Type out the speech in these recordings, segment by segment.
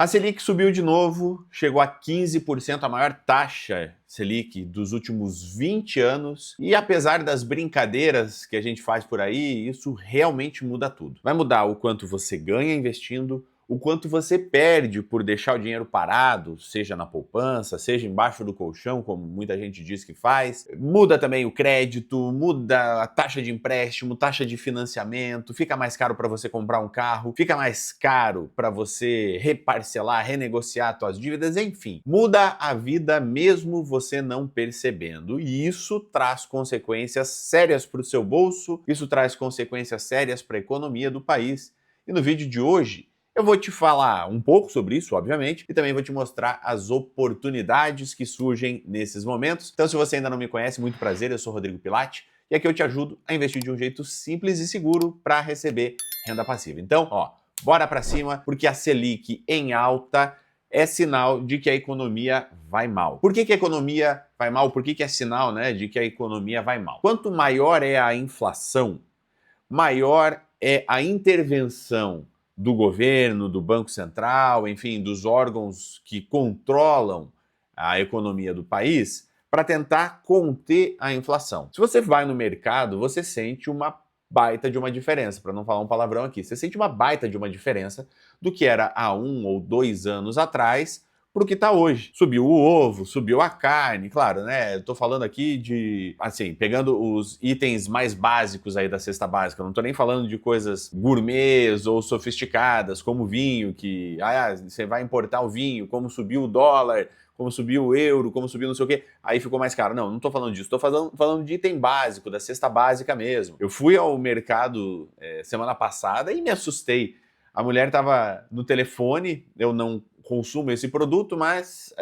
A Selic subiu de novo, chegou a 15%, a maior taxa Selic dos últimos 20 anos. E apesar das brincadeiras que a gente faz por aí, isso realmente muda tudo. Vai mudar o quanto você ganha investindo, o quanto você perde por deixar o dinheiro parado, seja na poupança, seja embaixo do colchão, como muita gente diz que faz. Muda também o crédito, muda a taxa de empréstimo, taxa de financiamento, fica mais caro para você comprar um carro, fica mais caro para você reparcelar, renegociar suas dívidas, enfim. Muda a vida mesmo você não percebendo. E isso traz consequências sérias para o seu bolso, isso traz consequências sérias para a economia do país. E no vídeo de hoje, eu vou te falar um pouco sobre isso, obviamente, e também vou te mostrar as oportunidades que surgem nesses momentos. Então, se você ainda não me conhece, muito prazer, eu sou Rodrigo Pilati, e aqui eu te ajudo a investir de um jeito simples e seguro para receber renda passiva. Então, bora para cima, porque a Selic em alta é sinal de que a economia vai mal. Por que a economia vai mal? Por que é sinal, de que a economia vai mal? Quanto maior é a inflação, maior é a intervenção do governo, do Banco Central, enfim, dos órgãos que controlam a economia do país, para tentar conter a inflação. Se você vai no mercado, você sente uma baita de uma diferença, para não falar um palavrão aqui, você sente uma baita de uma diferença do que era há 1 ou 2 anos atrás para o que está hoje. Subiu o ovo, subiu a carne, claro, né? Eu tô falando aqui de, assim, pegando os itens mais básicos aí da cesta básica, eu não tô nem falando de coisas gourmets ou sofisticadas, como vinho, que, você vai importar o vinho, como subiu o dólar, como subiu o euro, como subiu não sei o quê, aí ficou mais caro. Não tô falando disso, tô falando de item básico, da cesta básica mesmo. Eu fui ao mercado semana passada e me assustei. A mulher estava no telefone, eu não consumo esse produto, mas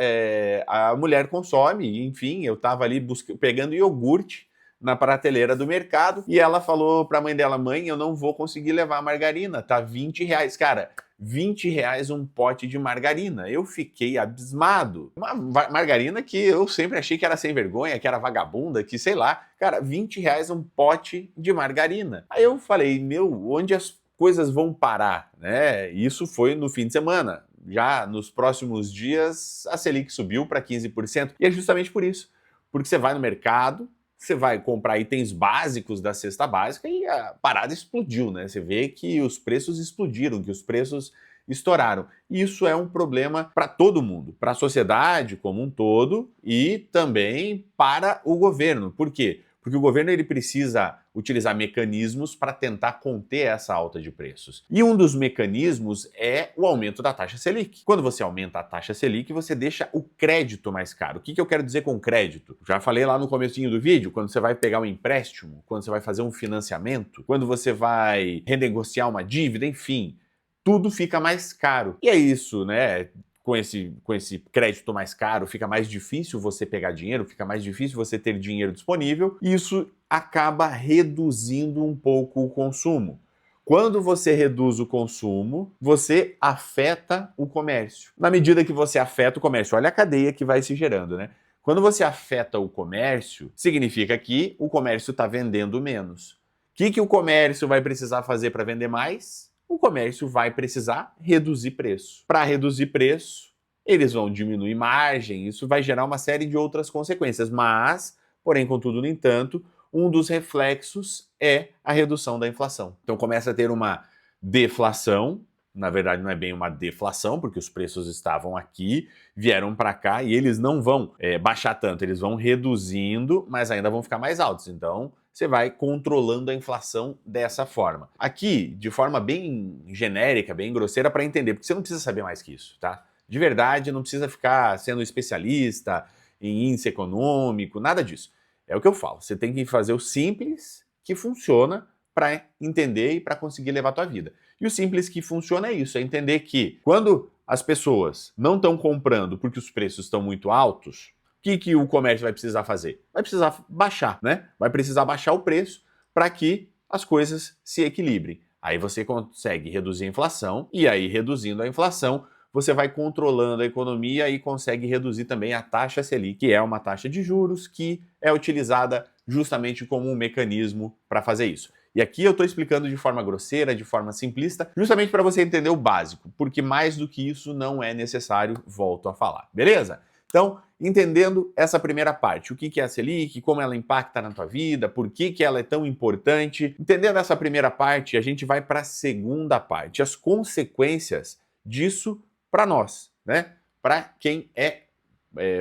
a mulher consome, enfim, eu estava ali pegando iogurte na prateleira do mercado e ela falou para a mãe dela: mãe, eu não vou conseguir levar a margarina, tá R$20. Cara, R$20 um pote de margarina. Eu fiquei abismado. Uma margarina que eu sempre achei que era sem vergonha, que era vagabunda, que sei lá. Cara, R$20 um pote de margarina. Aí eu falei: meu, onde as coisas vão parar, né? Isso foi no fim de semana. Já nos próximos dias, a Selic subiu para 15%. E é justamente por isso. Porque você vai no mercado, você vai comprar itens básicos da cesta básica e a parada explodiu, né? Você vê que os preços explodiram, que os preços estouraram. E isso é um problema para todo mundo, para a sociedade como um todo e também para o governo. Por quê? Porque o governo ele precisa utilizar mecanismos para tentar conter essa alta de preços. E um dos mecanismos é o aumento da taxa Selic. Quando você aumenta a taxa Selic, você deixa o crédito mais caro. O que eu quero dizer com crédito? Já falei lá no comecinho do vídeo, quando você vai pegar um empréstimo, quando você vai fazer um financiamento, quando você vai renegociar uma dívida, enfim, tudo fica mais caro. E é isso, né? Com esse crédito mais caro, fica mais difícil você pegar dinheiro, fica mais difícil você ter dinheiro disponível, e isso acaba reduzindo um pouco o consumo. Quando você reduz o consumo, você afeta o comércio. Na medida que você afeta o comércio, olha a cadeia que vai se gerando, né? Quando você afeta o comércio, significa que o comércio está vendendo menos. O que o comércio vai precisar fazer para vender mais? O comércio vai precisar reduzir preço. Para reduzir preço, eles vão diminuir margem, isso vai gerar uma série de outras consequências, mas, porém, contudo, no entanto, um dos reflexos é a redução da inflação. Então começa a ter uma deflação, na verdade não é bem uma deflação, porque os preços estavam aqui, vieram para cá e eles não vão baixar tanto, eles vão reduzindo, mas ainda vão ficar mais altos. Então você vai controlando a inflação dessa forma. Aqui, de forma bem genérica, bem grosseira para entender, porque você não precisa saber mais que isso, tá? De verdade, não precisa ficar sendo especialista em índice econômico, nada disso. É o que eu falo, você tem que fazer o simples que funciona para entender e para conseguir levar a tua vida. E o simples que funciona é isso, é entender que quando as pessoas não estão comprando porque os preços estão muito altos, o que o comércio vai precisar fazer? Vai precisar baixar, né? Vai precisar baixar o preço para que as coisas se equilibrem. Aí você consegue reduzir a inflação e aí reduzindo a inflação, você vai controlando a economia e consegue reduzir também a taxa Selic, que é uma taxa de juros que é utilizada justamente como um mecanismo para fazer isso. E aqui eu estou explicando de forma grosseira, de forma simplista, justamente para você entender o básico, porque mais do que isso não é necessário, volto a falar, beleza? Então, entendendo essa primeira parte, o que é a Selic, como ela impacta na tua vida, por que ela é tão importante, entendendo essa primeira parte, a gente vai para a segunda parte, as consequências disso para nós, né? Para quem é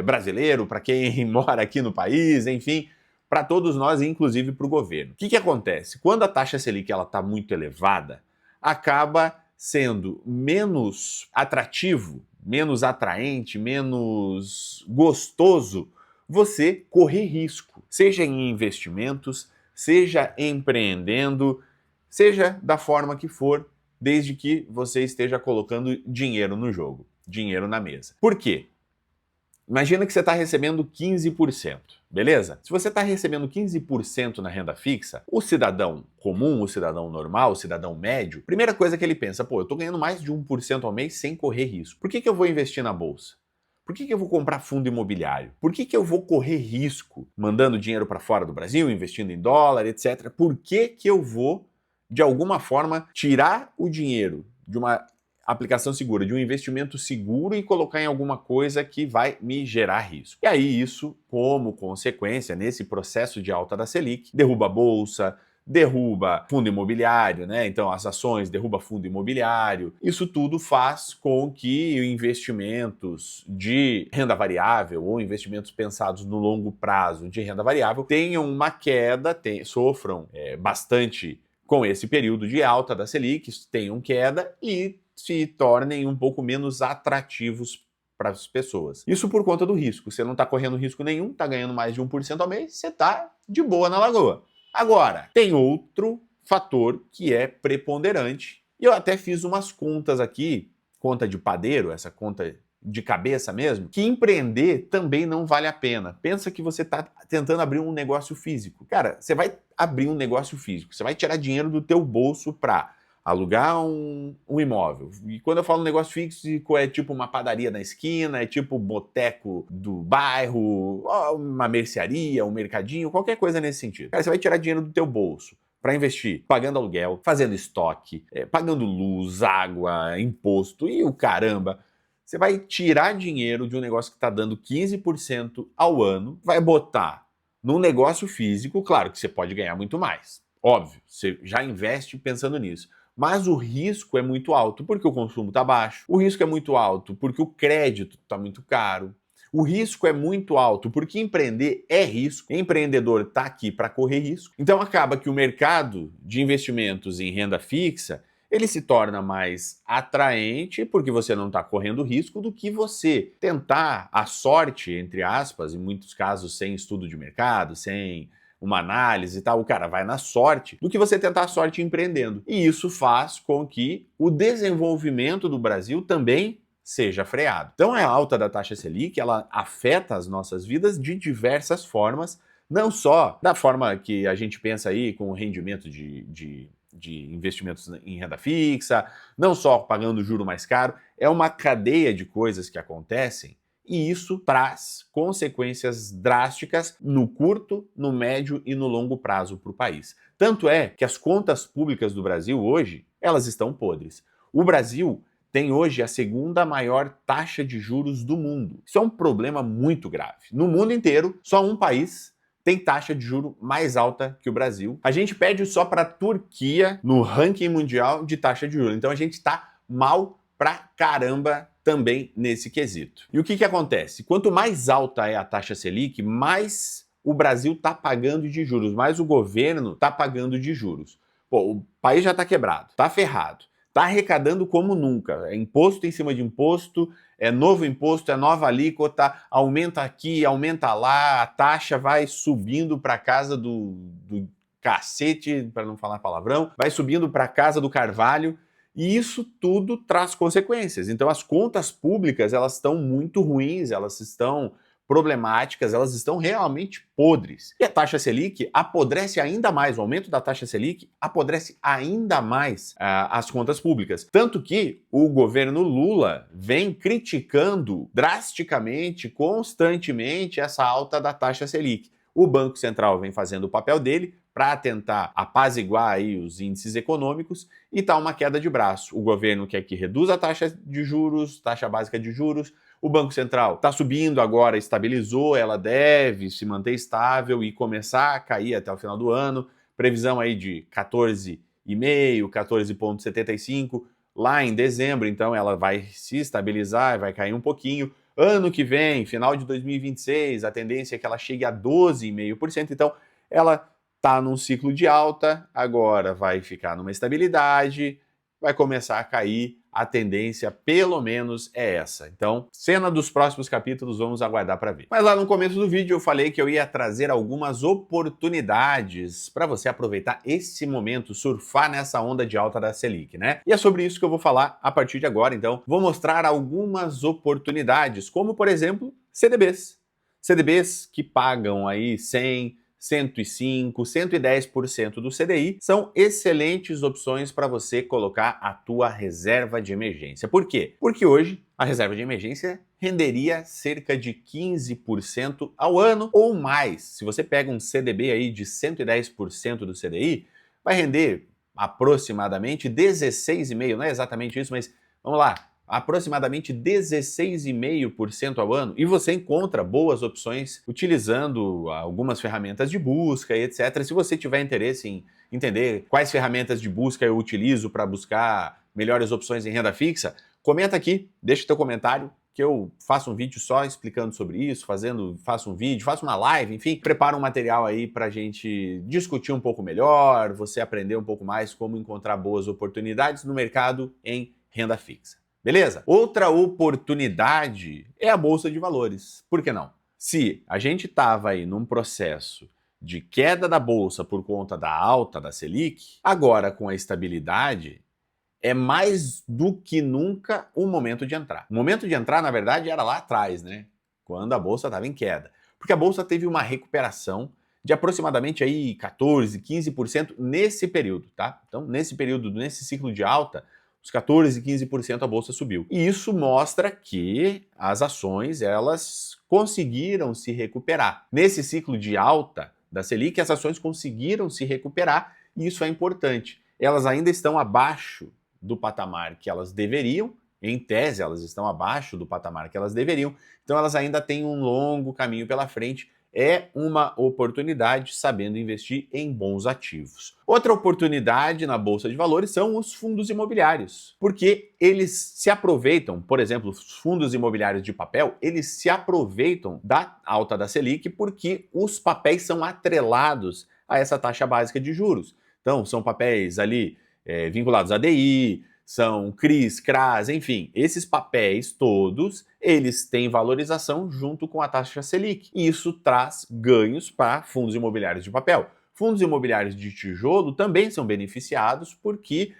brasileiro, para quem mora aqui no país, enfim, para todos nós, inclusive para o governo. O que acontece? Quando a taxa Selic está muito elevada, acaba sendo menos atrativo, menos atraente, menos gostoso você correr risco, seja em investimentos, seja empreendendo, seja da forma que for, desde que você esteja colocando dinheiro no jogo, dinheiro na mesa. Por quê? Imagina que você está recebendo 15%, beleza? Se você está recebendo 15% na renda fixa, o cidadão comum, o cidadão normal, o cidadão médio, primeira coisa que ele pensa, pô, eu estou ganhando mais de 1% ao mês sem correr risco. Por que eu vou investir na bolsa? Por que eu vou comprar fundo imobiliário? Por que eu vou correr risco mandando dinheiro para fora do Brasil, investindo em dólar, etc? Por que eu vou, de alguma forma, tirar o dinheiro de uma aplicação segura, de um investimento seguro e colocar em alguma coisa que vai me gerar risco? E aí isso, como consequência, nesse processo de alta da Selic, derruba a bolsa, derruba fundo imobiliário, né? Então as ações derruba fundo imobiliário. Isso tudo faz com que investimentos de renda variável ou investimentos pensados no longo prazo de renda variável tenham uma queda, sofram bastante com esse período de alta da Selic, tenham queda e se tornem um pouco menos atrativos para as pessoas. Isso por conta do risco. Você não está correndo risco nenhum, está ganhando mais de 1% ao mês, você está de boa na lagoa. Agora, tem outro fator que é preponderante, e eu até fiz umas contas aqui, conta de padeiro, essa conta de cabeça mesmo, que empreender também não vale a pena. Pensa que você está tentando abrir um negócio físico. Cara, você vai abrir um negócio físico, você vai tirar dinheiro do teu bolso para alugar um imóvel. E quando eu falo negócio físico, é tipo uma padaria na esquina, é tipo boteco do bairro, uma mercearia, um mercadinho, qualquer coisa nesse sentido. Cara, você vai tirar dinheiro do teu bolso para investir, pagando aluguel, fazendo estoque, pagando luz, água, imposto e o caramba. Você vai tirar dinheiro de um negócio que está dando 15% ao ano, vai botar num negócio físico, claro que você pode ganhar muito mais. Óbvio, você já investe pensando nisso. Mas o risco é muito alto porque o consumo está baixo. O risco é muito alto porque o crédito está muito caro. O risco é muito alto porque empreender é risco. Empreendedor está aqui para correr risco. Então acaba que o mercado de investimentos em renda fixa ele se torna mais atraente porque você não está correndo risco do que você tentar a sorte, entre aspas, em muitos casos sem estudo de mercado, sem uma análise e tal, o cara vai na sorte, do que você tentar a sorte empreendendo. E isso faz com que o desenvolvimento do Brasil também seja freado. Então a alta da taxa Selic, ela afeta as nossas vidas de diversas formas, não só da forma que a gente pensa aí com o rendimento de investimentos em renda fixa, não só pagando juro mais caro, é uma cadeia de coisas que acontecem e isso traz consequências drásticas no curto, no médio e no longo prazo para o país. Tanto é que as contas públicas do Brasil hoje, elas estão podres. O Brasil tem hoje a segunda maior taxa de juros do mundo. Isso é um problema muito grave. No mundo inteiro, só um país tem taxa de juro mais alta que o Brasil. A gente perde só para a Turquia no ranking mundial de taxa de juros. Então a gente está mal pra caramba também nesse quesito. E o que acontece? Quanto mais alta é a taxa Selic, mais o Brasil está pagando de juros, mais o governo está pagando de juros. Pô, o país já está quebrado, está ferrado, está arrecadando como nunca. É imposto em cima de imposto, é novo imposto, é nova alíquota, aumenta aqui, aumenta lá, a taxa vai subindo para casa do cacete, para não falar palavrão, vai subindo para casa do Carvalho. E isso tudo traz consequências. Então as contas públicas, elas estão muito ruins, elas estão problemáticas, elas estão realmente podres. E a taxa Selic apodrece ainda mais, o aumento da taxa Selic apodrece ainda mais as contas públicas. Tanto que o governo Lula vem criticando drasticamente, constantemente, essa alta da taxa Selic. O Banco Central vem fazendo o papel dele para tentar apaziguar aí os índices econômicos e está uma queda de braço. O governo quer que reduza a taxa de juros, taxa básica de juros, o Banco Central está subindo agora, estabilizou, ela deve se manter estável e começar a cair até o final do ano. Previsão aí de 14,5, 14,75 lá em dezembro, então ela vai se estabilizar, vai cair um pouquinho. Ano que vem, final de 2026, a tendência é que ela chegue a 12,5%, então ela está num ciclo de alta, agora vai ficar numa estabilidade, vai começar a cair, a tendência pelo menos é essa. Então, cena dos próximos capítulos, vamos aguardar para ver. Mas lá no começo do vídeo eu falei que eu ia trazer algumas oportunidades para você aproveitar esse momento, surfar nessa onda de alta da Selic, né? E é sobre isso que eu vou falar a partir de agora, então vou mostrar algumas oportunidades, como por exemplo, CDBs. CDBs que pagam aí 100, 105, 110% do CDI são excelentes opções para você colocar a tua reserva de emergência. Por quê? Porque hoje a reserva de emergência renderia cerca de 15% ao ano ou mais. Se você pega um CDB aí de 110% do CDI, vai render aproximadamente 16,5%, não é exatamente isso, mas vamos lá, aproximadamente 16,5% ao ano, e você encontra boas opções utilizando algumas ferramentas de busca e etc. Se você tiver interesse em entender quais ferramentas de busca eu utilizo para buscar melhores opções em renda fixa, comenta aqui, deixa o teu comentário, que eu faço um vídeo só explicando sobre isso, faço um vídeo, faço uma live, enfim, preparo um material aí para a gente discutir um pouco melhor, você aprender um pouco mais como encontrar boas oportunidades no mercado em renda fixa. Beleza? Outra oportunidade é a Bolsa de Valores. Por que não? Se a gente estava aí num processo de queda da Bolsa por conta da alta da Selic, agora com a estabilidade, é mais do que nunca o momento de entrar. O momento de entrar, na verdade, era lá atrás, né? Quando a Bolsa estava em queda. Porque a Bolsa teve uma recuperação de aproximadamente aí 14, 15% nesse período, tá? Então, nesse período, nesse ciclo de alta, os 14, 15% a bolsa subiu. E isso mostra que as ações, elas conseguiram se recuperar. Nesse ciclo de alta da Selic, as ações conseguiram se recuperar e isso é importante. Elas ainda estão abaixo do patamar que elas deveriam, em tese elas estão abaixo do patamar que elas deveriam, então elas ainda têm um longo caminho pela frente. É uma oportunidade sabendo investir em bons ativos. Outra oportunidade na Bolsa de Valores são os fundos imobiliários, porque eles se aproveitam, por exemplo, os fundos imobiliários de papel, eles se aproveitam da alta da Selic porque os papéis são atrelados a essa taxa básica de juros. Então, são papéis ali vinculados a DI, são CRIs, CRAs, enfim, esses papéis todos, eles têm valorização junto com a taxa Selic. E isso traz ganhos para fundos imobiliários de papel. Fundos imobiliários de tijolo também são beneficiados porque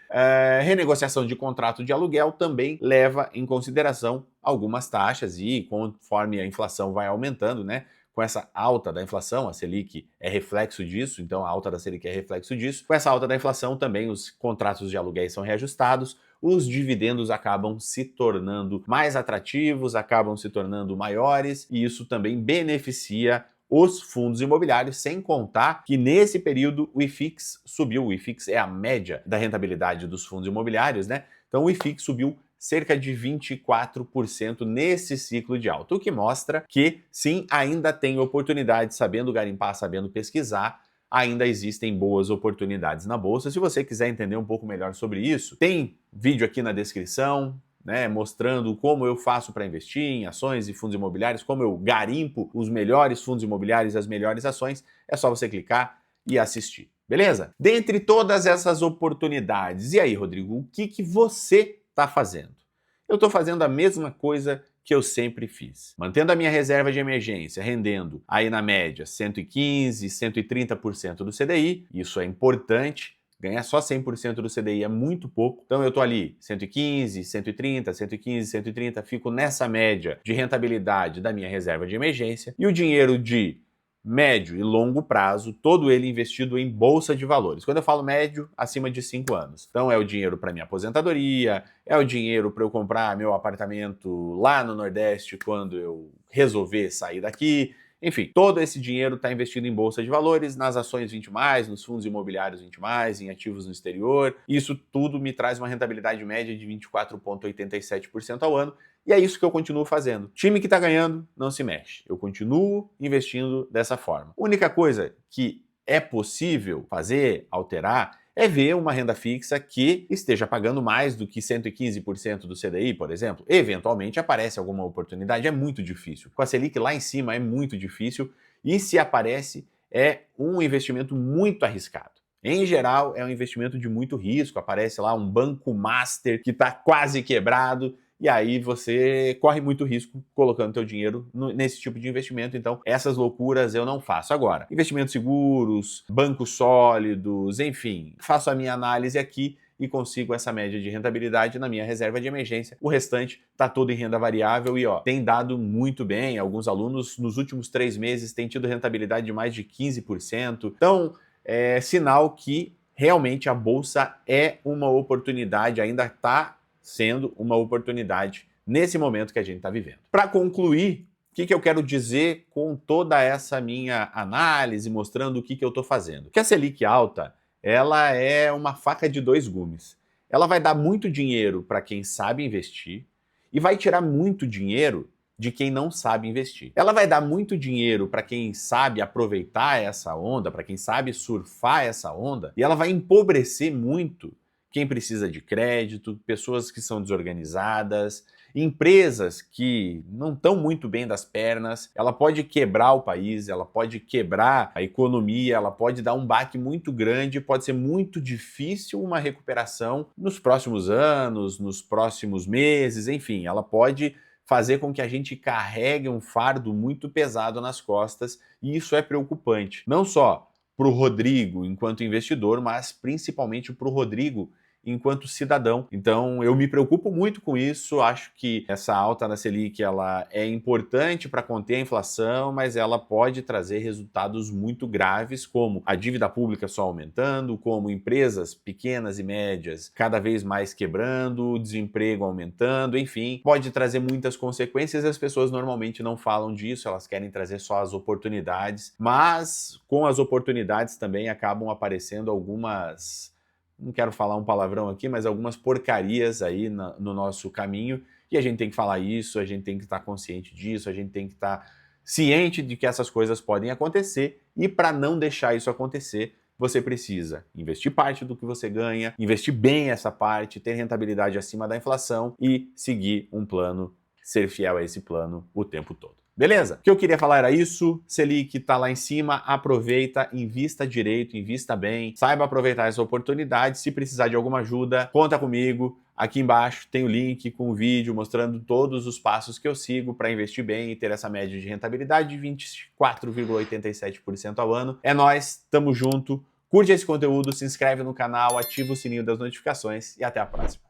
renegociação de contrato de aluguel também leva em consideração algumas taxas e conforme a inflação vai aumentando, né? Com essa alta da inflação, a Selic é reflexo disso, então a alta da Selic é reflexo disso. Com essa alta da inflação também os contratos de aluguéis são reajustados, os dividendos acabam se tornando mais atrativos, acabam se tornando maiores e isso também beneficia os fundos imobiliários, sem contar que nesse período o IFIX subiu. O IFIX é a média da rentabilidade dos fundos imobiliários, né? Então o IFIX subiu cerca de 24% nesse ciclo de alta, o que mostra que, sim, ainda tem oportunidade, sabendo garimpar, sabendo pesquisar, ainda existem boas oportunidades na Bolsa. Se você quiser entender um pouco melhor sobre isso, tem vídeo aqui na descrição, né, mostrando como eu faço para investir em ações e fundos imobiliários, como eu garimpo os melhores fundos imobiliários e as melhores ações. É só você clicar e assistir, beleza? Dentre todas essas oportunidades, e aí, Rodrigo, o que você está fazendo? Eu estou fazendo a mesma coisa que eu sempre fiz. Mantendo a minha reserva de emergência, rendendo aí na média 115, 130% do CDI, isso é importante. Ganhar só 100% do CDI é muito pouco. Então eu estou ali 115, 130, 115, 130, fico nessa média de rentabilidade da minha reserva de emergência. E o dinheiro de médio e longo prazo, todo ele investido em bolsa de valores. Quando eu falo médio, acima de 5 anos. Então é o dinheiro para minha aposentadoria, é o dinheiro para eu comprar meu apartamento lá no Nordeste quando eu resolver sair daqui, Enfim, todo esse dinheiro está investido em bolsa de valores, nas ações 20+, nos fundos imobiliários 20+, em ativos no exterior. Isso tudo me traz uma rentabilidade média de 24,87% ao ano. E é isso que eu continuo fazendo. Time que está ganhando não se mexe. Eu continuo investindo dessa forma. A única coisa que é possível fazer, alterar, é ver uma renda fixa que esteja pagando mais do que 115% do CDI, por exemplo. Eventualmente aparece alguma oportunidade, é muito difícil. Com a Selic lá em cima é muito difícil e se aparece é um investimento muito arriscado. Em geral, é um investimento de muito risco, aparece lá um banco master que está quase quebrado, e aí você corre muito risco colocando teu dinheiro nesse tipo de investimento. Então, essas loucuras eu não faço. Agora, investimentos seguros, bancos sólidos, enfim, faço a minha análise aqui e consigo essa média de rentabilidade na minha reserva de emergência. O restante está todo em renda variável e tem dado muito bem. Alguns alunos nos últimos 3 meses têm tido rentabilidade de mais de 15%. Então, é sinal que realmente a bolsa é uma oportunidade, ainda está sendo uma oportunidade nesse momento que a gente está vivendo. Para concluir, o que eu quero dizer com toda essa minha análise, mostrando o que eu estou fazendo? Que a Selic alta, ela é uma faca de 2 gumes. Ela vai dar muito dinheiro para quem sabe investir e vai tirar muito dinheiro de quem não sabe investir. Ela vai dar muito dinheiro para quem sabe aproveitar essa onda, para quem sabe surfar essa onda, e ela vai empobrecer muito quem precisa de crédito, pessoas que são desorganizadas, empresas que não estão muito bem das pernas. Ela pode quebrar o país, ela pode quebrar a economia, ela pode dar um baque muito grande, pode ser muito difícil uma recuperação nos próximos anos, nos próximos meses, enfim, ela pode fazer com que a gente carregue um fardo muito pesado nas costas, e isso é preocupante. Não só para o Rodrigo enquanto investidor, mas principalmente para o Rodrigo enquanto cidadão. Então eu me preocupo muito com isso, acho que essa alta na Selic ela é importante para conter a inflação, mas ela pode trazer resultados muito graves, como a dívida pública só aumentando, como empresas pequenas e médias cada vez mais quebrando, o desemprego aumentando, enfim, pode trazer muitas consequências e as pessoas normalmente não falam disso, elas querem trazer só as oportunidades, mas com as oportunidades também acabam aparecendo algumas, não quero falar um palavrão aqui, mas algumas porcarias aí no nosso caminho, e a gente tem que falar isso, a gente tem que estar consciente disso, a gente tem que estar ciente de que essas coisas podem acontecer, e para não deixar isso acontecer, você precisa investir parte do que você ganha, investir bem essa parte, ter rentabilidade acima da inflação e seguir um plano, ser fiel a esse plano o tempo todo. Beleza? O que eu queria falar era isso. Selic tá lá em cima, aproveita, invista direito, invista bem, saiba aproveitar essa oportunidade. Se precisar de alguma ajuda, conta comigo. Aqui embaixo tem o link com o vídeo mostrando todos os passos que eu sigo para investir bem e ter essa média de rentabilidade de 24,87% ao ano. É nóis, tamo junto. Curte esse conteúdo, se inscreve no canal, ativa o sininho das notificações e até a próxima.